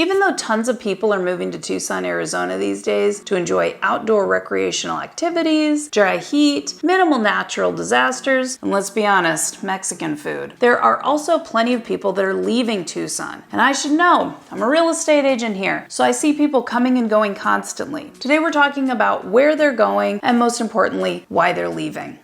Even though tons of people are moving to Tucson, Arizona these days to enjoy outdoor recreational activities, dry heat, minimal natural disasters, and let's be honest, Mexican food, there are also plenty of people that are leaving Tucson. And I should know, I'm a real estate agent here, so I see people coming and going constantly. Today we're talking about where they're going and most importantly, why they're leaving.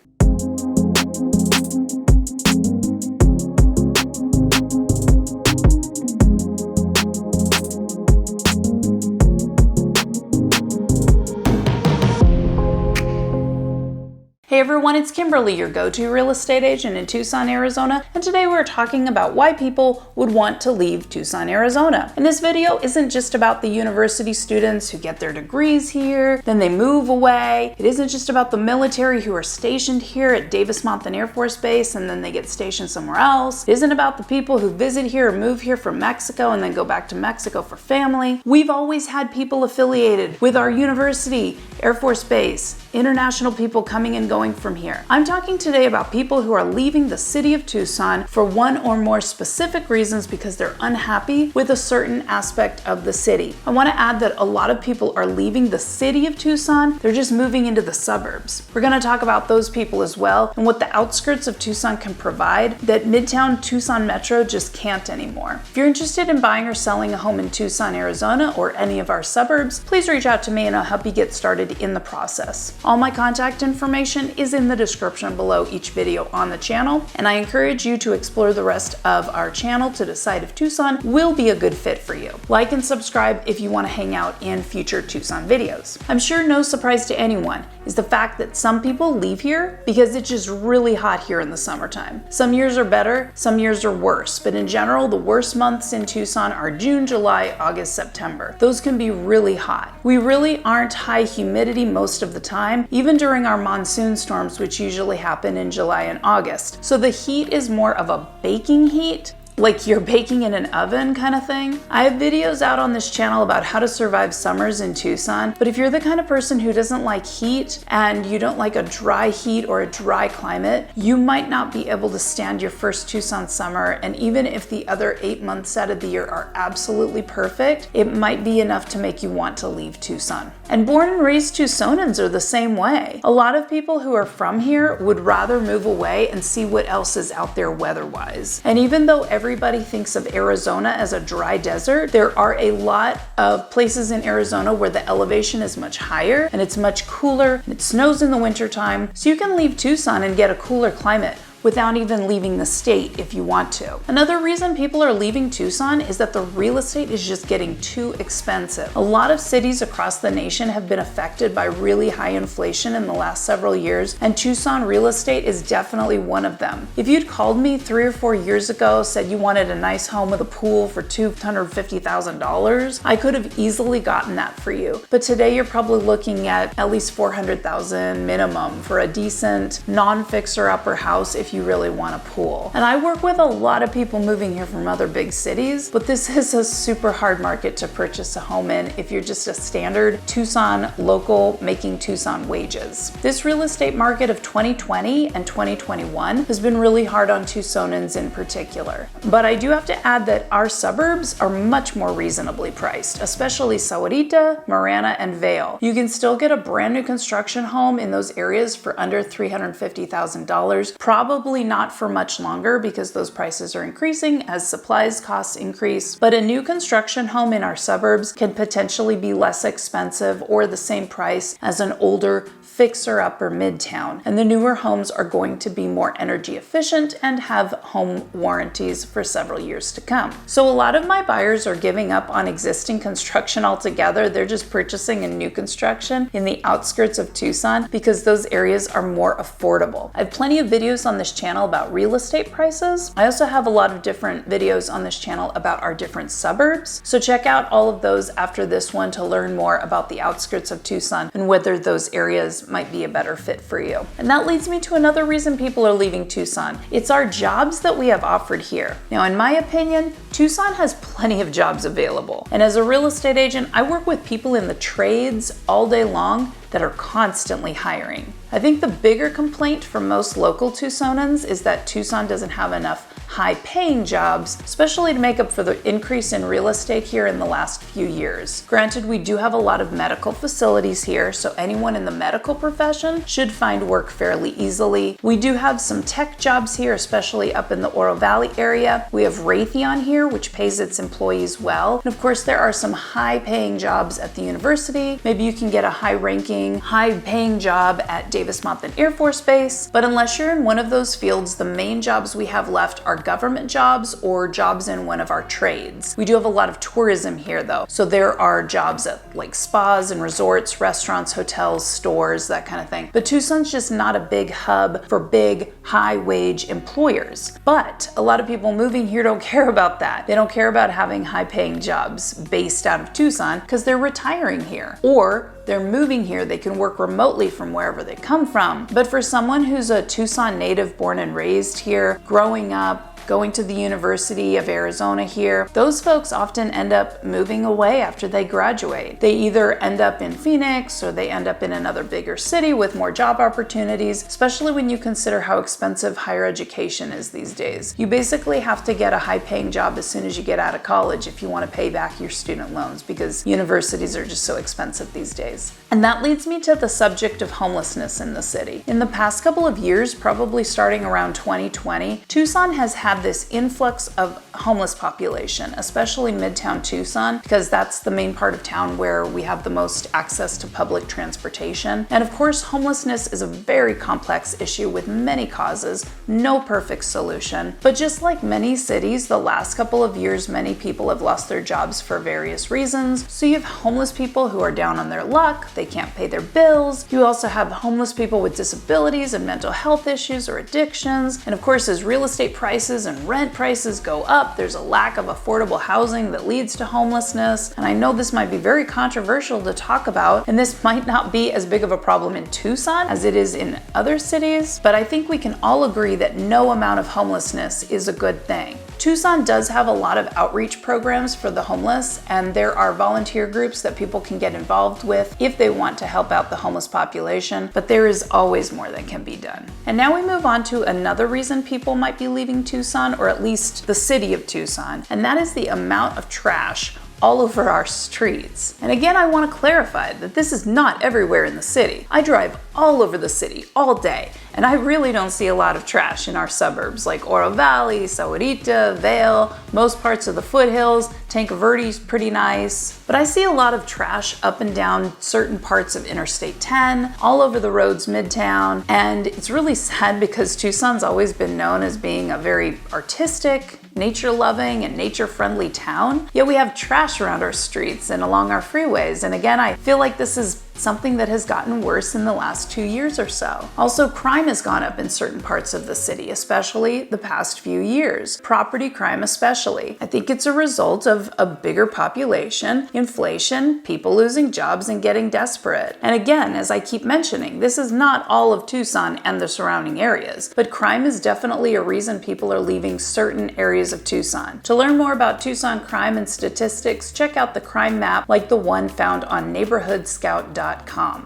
Hey everyone, it's Kimberly, your go-to real estate agent in Tucson, Arizona, and today we're talking about why people would want to leave Tucson, Arizona. And this video isn't just about the university students who get their degrees here, then they move away. It isn't just about the military who are stationed here at Davis-Monthan Air Force Base and then they get stationed somewhere else. It isn't about the people who visit here or move here from Mexico and then go back to Mexico for family. We've always had people affiliated with our university, Air Force Base, international people coming and going from here. I'm talking today about people who are leaving the city of Tucson for one or more specific reasons because they're unhappy with a certain aspect of the city. I want to add that a lot of people are leaving the city of Tucson, they're just moving into the suburbs. We're going to talk about those people as well and what the outskirts of Tucson can provide that Midtown Tucson Metro just can't anymore. If you're interested in buying or selling a home in Tucson, Arizona or any of our suburbs, please reach out to me and I'll help you get started in the process. All my contact information is in the description below each video on the channel, and I encourage you to explore the rest of our channel to decide if Tucson will be a good fit for you. Like and subscribe if you want to hang out in future Tucson videos. I'm sure no surprise to anyone is the fact that some people leave here because it's just really hot here in the summertime. Some years are better, some years are worse, but in general, the worst months in Tucson are June, July, August, September. Those can be really hot. We really aren't high humidity most of the time, even during our monsoon storms, which usually happen in July and August. So the heat is more of a baking heat, like you're baking in an oven kind of thing. I have videos out on this channel about how to survive summers in Tucson, but if you're the kind of person who doesn't like heat and you don't like a dry heat or a dry climate, you might not be able to stand your first Tucson summer, and even if the other 8 months out of the year are absolutely perfect, it might be enough to make you want to leave Tucson. And born and raised Tucsonans are the same way. A lot of people who are from here would rather move away and see what else is out there weather-wise. And even though everybody thinks of Arizona as a dry desert, there are a lot of places in Arizona where the elevation is much higher and it's much cooler and it snows in the wintertime, so you can leave Tucson and get a cooler climate without even leaving the state if you want to. Another reason people are leaving Tucson is that the real estate is just getting too expensive. A lot of cities across the nation have been affected by really high inflation in the last several years, and Tucson real estate is definitely one of them. If you'd called me 3 or 4 years ago, said you wanted a nice home with a pool for $250,000, I could have easily gotten that for you. But today you're probably looking at least $400,000 minimum for a decent non-fixer-upper house if you really want a pool. And I work with a lot of people moving here from other big cities, but this is a super hard market to purchase a home in if you're just a standard Tucson local making Tucson wages. This real estate market of 2020 and 2021 has been really hard on Tucsonans in particular. But I do have to add that our suburbs are much more reasonably priced, especially Sahuarita, Marana, and Vail. You can still get a brand new construction home in those areas for under $350,000, probably not for much longer because those prices are increasing as supplies costs increase, but a new construction home in our suburbs can potentially be less expensive or the same price as an older fixer-upper midtown, and the newer homes are going to be more energy efficient and have home warranties for several years to come. So a lot of my buyers are giving up on existing construction altogether. They're just purchasing a new construction in the outskirts of Tucson because those areas are more affordable. I have plenty of videos on this channel about real estate prices. I also have a lot of different videos on this channel about our different suburbs, so check out all of those after this one to learn more about the outskirts of Tucson and whether those areas might be a better fit for you. And that leads me to another reason people are leaving Tucson. It's our jobs that we have offered here. Now, in my opinion, Tucson has plenty of jobs available. And as a real estate agent, I work with people in the trades all day long that are constantly hiring. I think the bigger complaint for most local Tucsonans is that Tucson doesn't have enough high-paying jobs, especially to make up for the increase in real estate here in the last few years. Granted, we do have a lot of medical facilities here, so anyone in the medical profession should find work fairly easily. We do have some tech jobs here, especially up in the Oro Valley area. We have Raytheon here, which pays its employees well. And of course, there are some high-paying jobs at the university. Maybe you can get a high-ranking, high-paying job at Davis-Monthan Air Force Base. But unless you're in one of those fields, the main jobs we have left are government jobs or jobs in one of our trades. We do have a lot of tourism here though. So there are jobs at like spas and resorts, restaurants, hotels, stores, that kind of thing. But Tucson's just not a big hub for big, high-wage employers. But a lot of people moving here don't care about that. They don't care about having high-paying jobs based out of Tucson because they're retiring here. Or they're moving here, they can work remotely from wherever they come from. But for someone who's a Tucson native, born and raised here, growing up, going to the University of Arizona here, those folks often end up moving away after they graduate. They either end up in Phoenix or they end up in another bigger city with more job opportunities, especially when you consider how expensive higher education is these days. You basically have to get a high-paying job as soon as you get out of college if you want to pay back your student loans because universities are just so expensive these days. And that leads me to the subject of homelessness in the city. In the past couple of years, probably starting around 2020, Tucson has had this influx of homeless population, especially Midtown Tucson, because that's the main part of town where we have the most access to public transportation. And of course, homelessness is a very complex issue with many causes, no perfect solution. But just like many cities, the last couple of years, many people have lost their jobs for various reasons. So you have homeless people who are down on their luck, they can't pay their bills. You also have homeless people with disabilities and mental health issues or addictions. And of course, as real estate prices and rent prices go up, there's a lack of affordable housing that leads to homelessness. And I know this might be very controversial to talk about, and this might not be as big of a problem in Tucson as it is in other cities, but I think we can all agree that no amount of homelessness is a good thing. Tucson does have a lot of outreach programs for the homeless, and there are volunteer groups that people can get involved with if they want to help out the homeless population, but there is always more that can be done. And now we move on to another reason people might be leaving Tucson, or at least the city of Tucson, and that is the amount of trash all over our streets. And again, I want to clarify that this is not everywhere in the city. I drive all over the city all day, and I really don't see a lot of trash in our suburbs like Oro Valley, Sahuarita, Vail, most parts of the foothills. Tanque Verde's pretty nice, but I see a lot of trash up and down certain parts of Interstate 10, all over the roads midtown, and it's really sad because Tucson's always been known as being a very artistic, nature-loving, and nature-friendly town, yet we have trash around our streets and along our freeways. And again, I feel like this is something that has gotten worse in the last 2 years or so. Also, crime has gone up in certain parts of the city, especially the past few years. Property crime especially. I think it's a result of a bigger population, inflation, people losing jobs and getting desperate. And again, as I keep mentioning, this is not all of Tucson and the surrounding areas, but crime is definitely a reason people are leaving certain areas of Tucson. To learn more about Tucson crime and statistics, check out the crime map like the one found on neighborhoodscout.com.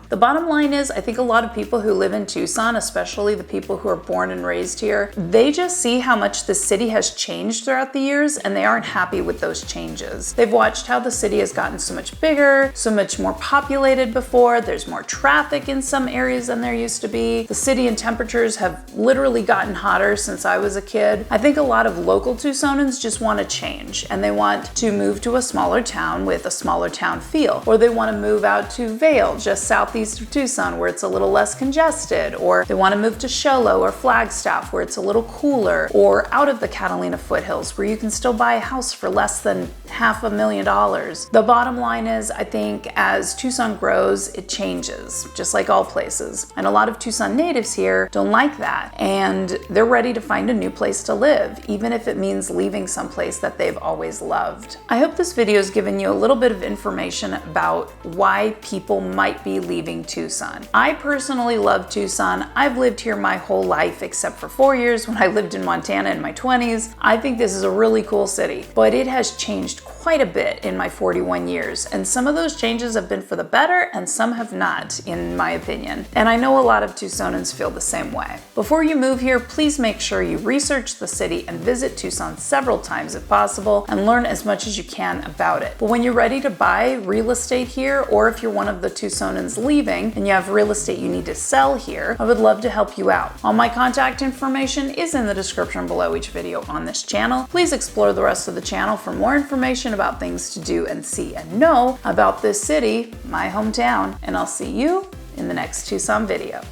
The bottom line is, I think a lot of people who live in Tucson, especially the people who are born and raised here, they just see how much the city has changed throughout the years, and they aren't happy with those changes. They've watched how the city has gotten so much bigger, so much more populated before, there's more traffic in some areas than there used to be. The city and temperatures have literally gotten hotter since I was a kid. I think a lot of local Tucsonans just want to change, and they want to move to a smaller town with a smaller town feel, or they want to move out to Vail, just southeast of Tucson, where it's a little less congested, or they want to move to Show Low or Flagstaff, where it's a little cooler, or out of the Catalina foothills, where you can still buy a house for less than $500,000. The bottom line is, I think as Tucson grows, it changes, just like all places. And a lot of Tucson natives here don't like that, and they're ready to find a new place to live, even if it means leaving someplace that they've always loved. I hope this video has given you a little bit of information about why people might be leaving Tucson. I personally love Tucson. I've lived here my whole life except for 4 years when I lived in Montana in my 20s. I think this is a really cool city, but it has changed quite a bit in my 41 years, and some of those changes have been for the better and some have not, in my opinion. And I know a lot of Tucsonans feel the same way. Before you move here, please make sure you research the city and visit Tucson several times if possible and learn as much as you can about it. But when you're ready to buy real estate here, or if you're one of the Tucsonans leaving and you have real estate you need to sell here, I would love to help you out. All my contact information is in the description below each video on this channel. Please explore the rest of the channel for more information about things to do and see and know about this city, my hometown, and I'll see you in the next Tucson video.